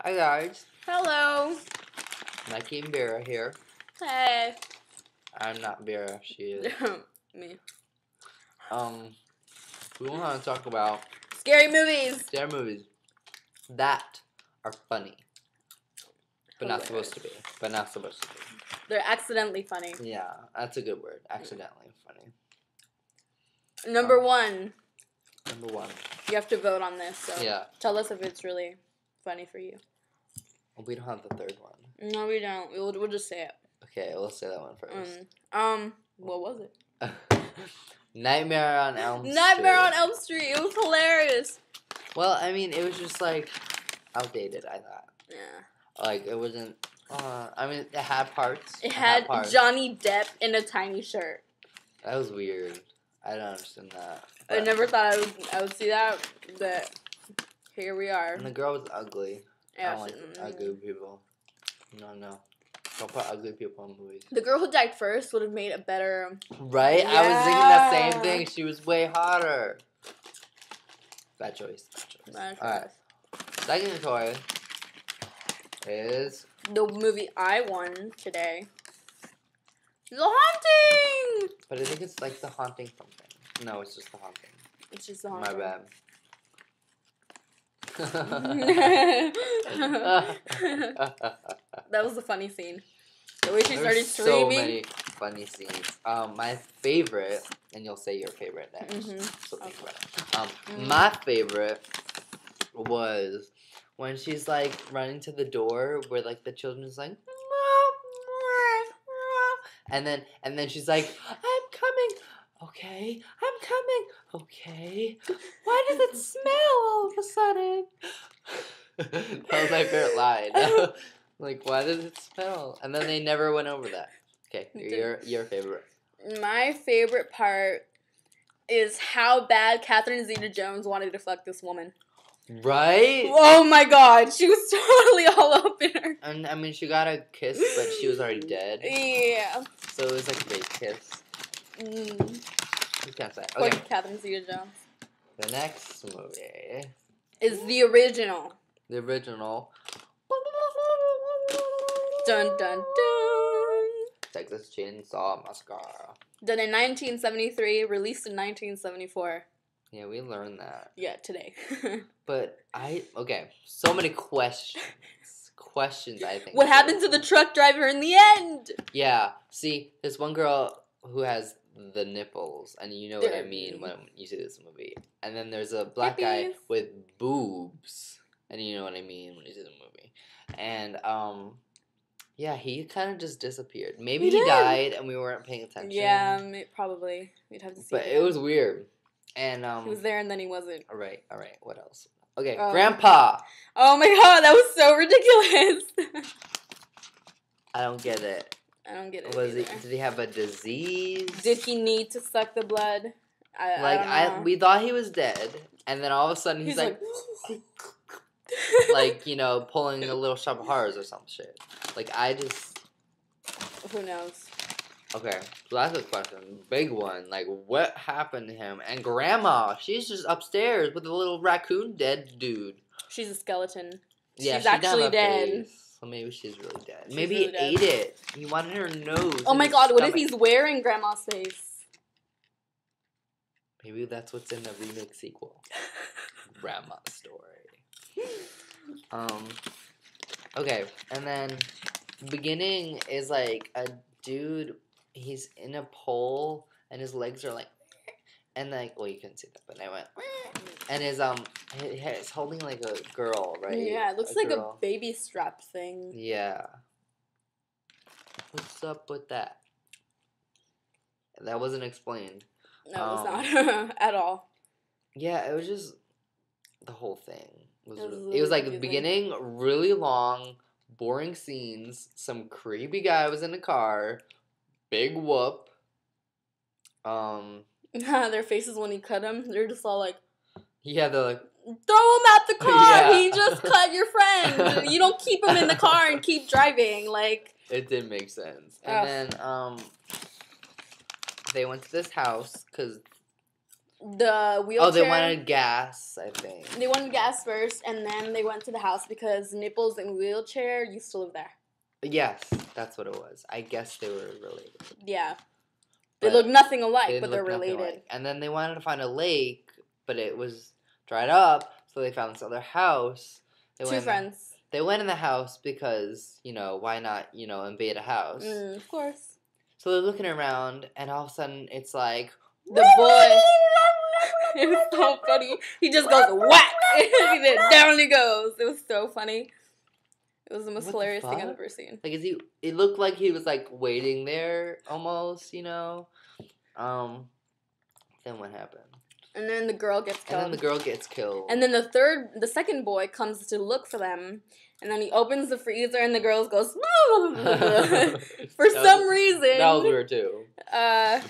Hi guys, Hello. Mikey and Vera here. Hey. I'm not Vera, she is. Me. We want to talk about Scary movies. scary movies that are funny, but not Hilarious. supposed to be. But not supposed to be. They're accidentally funny. Yeah, that's a good word. Accidentally funny. Number one. Number one. You have to vote on this, so Yeah. tell us if it's really funny for you. Well, we don't have the third one. No, we don't. We'll just say it. Okay, let's say that one first. What was it? Nightmare on Elm Street. Nightmare on Elm Street. It was hilarious. Well, I mean, it was just like outdated. I thought. Yeah. Like it wasn't. I mean, it had parts. It had parts. Johnny Depp in a tiny shirt. That was weird. I don't understand that. I But- never thought I would see that, but here we are. And the girl was ugly. Yeah, I don't like ugly people. No. Don't put ugly people in movies. The girl who died first would have made a better. Right? I was thinking that same thing. She was way hotter. Bad choice. Alright. Second choice is... The movie I won today. The Haunting! But I think it's like the haunting something. No, it's just the haunting. It's just the Haunting. My bad. That was the funny scene. The way she started There's screaming. so many funny scenes. My favorite, and you'll say your favorite next. So think about it. My favorite was when she's like running to the door where like the children's like, and then she's like, I'm coming. Okay, I'm coming. Okay. Why does it smell all of a sudden? That was my favorite line. Like, why does it smell? And then they never went over that. Okay, your favorite. My favorite part is how bad Catherine Zeta-Jones wanted to fuck this woman. Right? Oh my god, she was totally all up in her. And I mean, she got a kiss, but she was already dead. Yeah. So it was like a fake kiss. You can't say. Poor Okay. Catherine Zeta-Jones. The next movie Is the original. the original Dun dun dun. Texas Chainsaw Massacre. Done in 1973, released in 1974. Yeah, we learned that. Yeah, today. But so many questions. I think. What happened to the truck driver in the end? Yeah, see, there's one girl who has the nipples, and you know what I mean when you see this movie. And then there's a black guy Hippies. with boobs, and you know what I mean when you see the movie. And yeah, he kind of just disappeared. Maybe he died, and we weren't paying attention. Yeah, probably. We'd have to see. But it was weird. And he was there and then he wasn't. All right. What else? Okay, Grandpa. Oh my god, that was so ridiculous. I don't get it. I don't get it. Did he have a disease? Did he need to suck the blood? I don't know. We thought he was dead, and then all of a sudden he's like like, you know, pulling a little shop of horrors or some shit. Like, I just... Who knows? Okay, so that's a question. Big one. Like, what happened to him? And Grandma, she's just upstairs with a little raccoon dead dude. She's a skeleton. Yeah, she's actually dead. So maybe she's really dead. Maybe he ate it. He wanted her nose. Oh my god, what if he's wearing Grandma's face? Maybe that's what's in the remake sequel. Grandma's story. Okay, and then beginning is like a dude, he's in a pole and his legs are like, and like, well, you couldn't see that, but I went, and he's holding like a girl, right? Yeah, it looks like a baby strap thing. Yeah. What's up with that? That wasn't explained. No, it's not at all. Yeah, it was just the whole thing. It was really like confusing. beginning, really long, boring scenes. Some creepy guy was in a car. Big whoop. Their faces when he cut him, they're just all like, Yeah, they're like, throw him at the car. Yeah. He just cut your friend. You don't keep him in the car and keep driving. Like, it didn't make sense. And then they went to this house because The wheelchair. Oh, they wanted gas, I think. They wanted gas first, and then they went to the house because Nipples and Wheelchair used to live there. Yes, that's what it was. I guess they were related. Yeah. They look nothing alike, but they're related. Alike. And then they wanted to find a lake, but it was dried up, so they found this other house. Two friends. They went in the house because, why not, invade a house? Of course. So they're looking around, and all of a sudden, it's like... The boy... It was so funny. He just goes, whack! Down he goes. It was so funny. It was the most hilarious thing I've ever seen. Like, it looked like he was, like, waiting there, almost, Then what happened? And then the girl gets killed. And then the second boy comes to look for them. And then he opens the freezer and the girl goes, for some reason. That was weird, too. I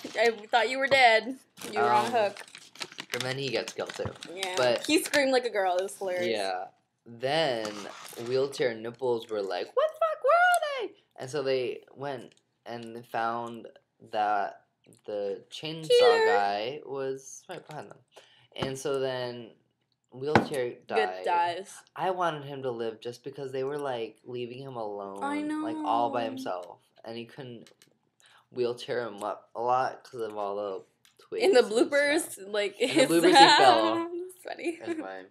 thought you were dead. You were on a hook. And then he gets killed, too. Yeah. But he screamed like a girl. It was hilarious. Yeah. Then Wheelchair and Nipples were like, what the fuck, where are they? And so they went and found that the chainsaw guy was right behind them. And so then Wheelchair died. Good dies. I wanted him to live just because they were like leaving him alone. I know. Like all by himself. And he couldn't wheelchair him up a lot because of all the twigs. In the bloopers, like... In the bloopers, he fell. It's funny. That's fine.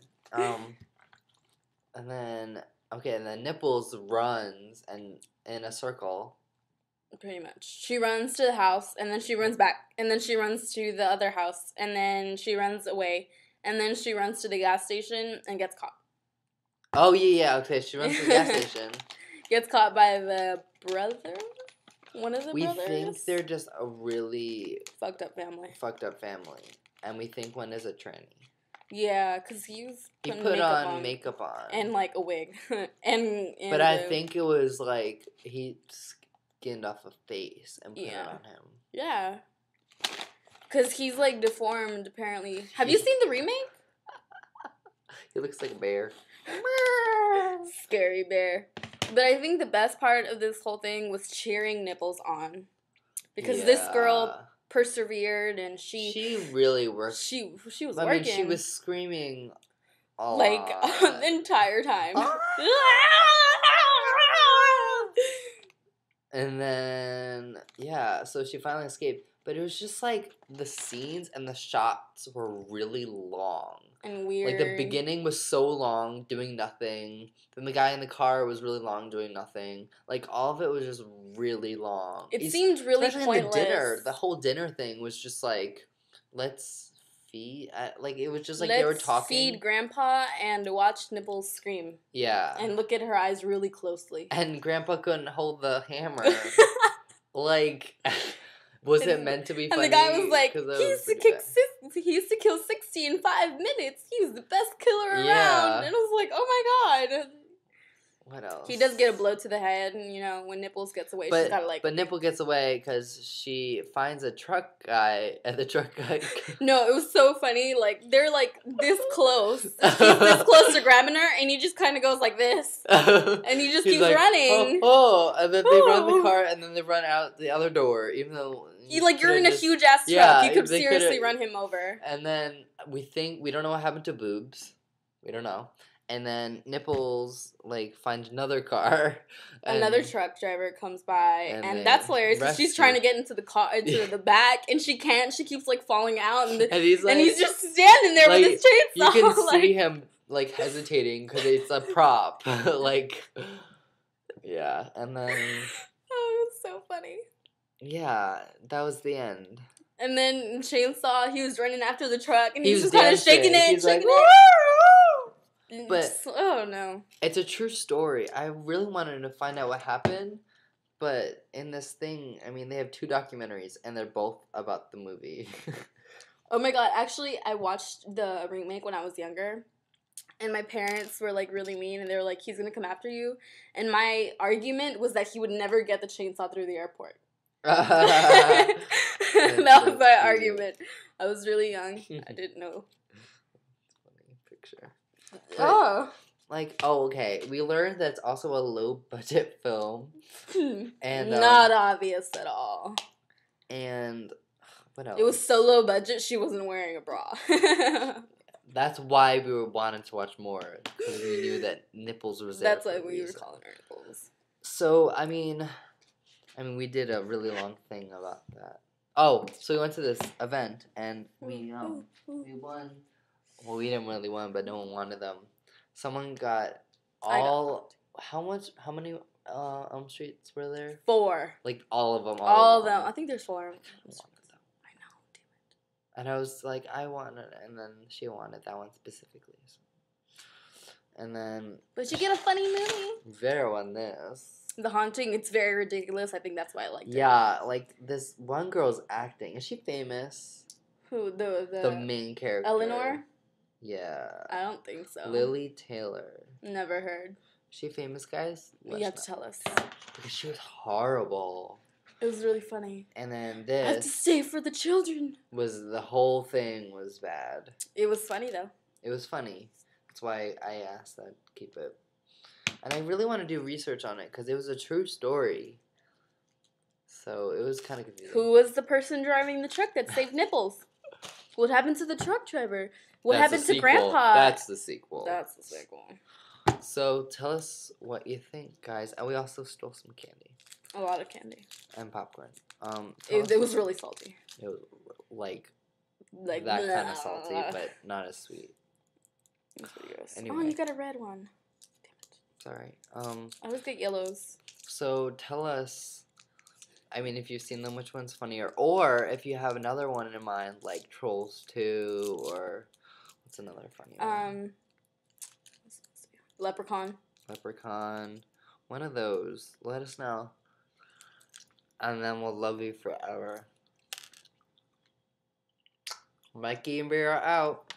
And then Nipples runs in a circle. Pretty much. She runs to the house, and then she runs back, and then she runs to the other house, and then she runs away, and then she runs to the gas station and gets caught. Oh, yeah, okay. She runs to the gas station. Gets caught by the brother? One of the brothers? We think they're just a really... Fucked up family. And we think one is a tranny. Yeah, because he put makeup on. And, like, a wig. and But I think it was, like, he skinned off a face and put it on him. Yeah. Because he's, like, deformed, apparently. Have you seen the remake? He looks like a bear. Scary bear. But I think the best part of this whole thing was cheering Nipples on. Because this girl... persevered, and she really worked. She was working. I mean, she was screaming a lot. The entire time. And then so she finally escaped. But it was just like the scenes and the shots were really long. And weird. Like the beginning was so long, doing nothing. Then the guy in the car was really long, doing nothing. Like all of it was just really long. It seemed really especially pointless. In the dinner, the whole dinner thing was just like, let's feed. Like it was just like they were talking. Feed Grandpa and watch Nipples scream. Yeah. And look at her eyes really closely. And Grandpa couldn't hold the hammer. Like. Was it meant to be funny? And the guy was like, he used to kill 60 in 5 minutes. He was the best killer around. And I was like, oh my god. What else? He does get a blow to the head, and, when Nipples gets away, she's gotta, like... But Nipple gets away because she finds a truck guy, and the truck guy... No, it was so funny. Like, they're, like, this close. He's this close to grabbing her, and he just kind of goes like this. And he just keeps like, running. And then they run the car, and then they run out the other door, even though... You're in a huge-ass truck. You could seriously run him over. And then we don't know what happened to Boobs. We don't know. And then Nipples, like, finds another car. Another truck driver comes by. And that's hilarious. She's trying to get into the car, into the back, and she can't. She keeps, like, falling out. And he's just standing there with his chainsaw. You can see him, like, hesitating because it's a prop. Like, yeah. And then... Oh, it was so funny. Yeah, that was the end. And then Chainsaw, he was running after the truck, and he was just kind of shaking it, He's shaking like, it. But oh no, it's a true story. I really wanted to find out what happened, but in this thing, I mean, they have 2 documentaries, and they're both about the movie. Oh my god! Actually, I watched the remake when I was younger, and my parents were like really mean, and they were like, "He's gonna come after you," and my argument was that he would never get the chainsaw through the airport. That was my argument. I was really young. I didn't know. Funny picture. But, okay. We learned that it's also a low budget film. And not obvious at all. And What else? It was so low budget, she wasn't wearing a bra. That's why we were wanting to watch more, because we knew that nipples was there. That's for why a we were reason. calling her nipples. So I mean, we did a really long thing about that. Oh, so we went to this event and we won. Well, we didn't really win, but no one wanted them. Someone got all. How many Elm Streets were there? 4. Like all of them. All of them. I think there's 4. I wanted them. I know, damn it. And I was like, I wanted it, and then she wanted that one specifically. So. And then. But you get a funny movie. Vera won this. The Haunting, it's very ridiculous. I think that's why I liked it. Yeah, like this one girl's acting. Is she famous? Who? The main character. Eleanor? Yeah. I don't think so. Lily Taylor. Never heard. Is she famous, guys? You have to tell us. Because she was horrible. It was really funny. And then I have to this stay for the children. was the whole thing was bad. It was funny though. It was funny. That's why I asked that keep it. And I really want to do research on it because it was a true story. So it was kind of confusing. Who was the person driving the truck that saved nipples? What happened to the truck driver? What happened to Grandpa? That's the sequel. That's the sequel. So tell us what you think, guys. And we also stole some candy. A lot of candy. And popcorn. It was really salty. It was like Like that kind of salty, but not as sweet. That's pretty gross. Anyway. Oh, you got a red one. Sorry. I always get yellows. So tell us, I mean, if you've seen them, which one's funnier, or if you have another one in mind, like Trolls 2, or what's another funny one? Leprechaun. Leprechaun. One of those. Let us know. And then we'll love you forever. Mikey and Vera out.